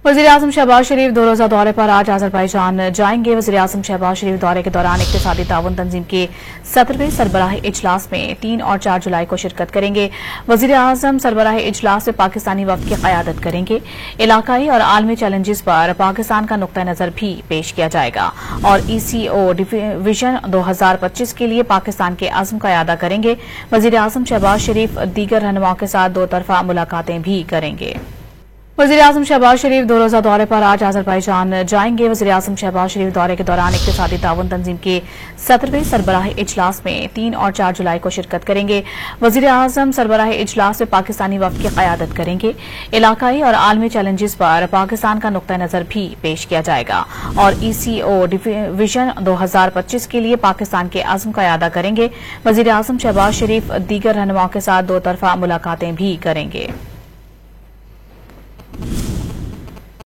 वज़ीर-ए-आज़म शहबाज शरीफ 2 रोज़ा दौरे पर आज अज़रबैजान जाएंगे। वज़ीर-ए-आज़म शहबाज शरीफ दौरे के दौरान इक़्तिसादी ताउन तंज़ीम के 17वें सरबराह इजलास में 3 और 4 जुलाई को शिरकत करेंगे। वज़ीर-ए-आज़म सरबराह इजलास में पाकिस्तानी वफ़द की क़यादत करेंगे। इलाकाई और आलमी चैलेंजेस पर पाकिस्तान का नुक्ता नज़र भी पेश किया जाएगा और ECO विजन 2025 के लिए पाकिस्तान के अज़्म का इआदा करेंगे। वज़ीर-ए-आज़म शहबाज शरीफ दीगर रहनुमाओं के साथ 2 तरफ़ा मुलाकातें भी करेंगे। वज़ीर-ए-आज़म शहबाज शरीफ 2 रोज़ा दौरे पर आज अज़रबैजान जाएंगे। वज़ीर-ए-आज़म शहबाज शरीफ दौरे के दौरान इक़्तिसादी ताउन तंज़ीम के 17वें सरबराह इजलास में 3 और 4 जुलाई को शिरकत करेंगे। वज़ीर-ए-आज़म सरबराह इजलास में पाकिस्तानी वफ़द की क़यादत करेंगे। इलाकाई और आलमी चैलेंजेस पर पाकिस्तान का नुक्ता नज़र भी पेश किया जाएगा और ECO विजन 2025 के लिए पाकिस्तान के अज़्म का इआदा करेंगे। वज़ीर-ए-आज़म शहबाज शरीफ दीगर रहनुमाओं के साथ 2 तरफ़ा मुलाकातें भी करेंगे।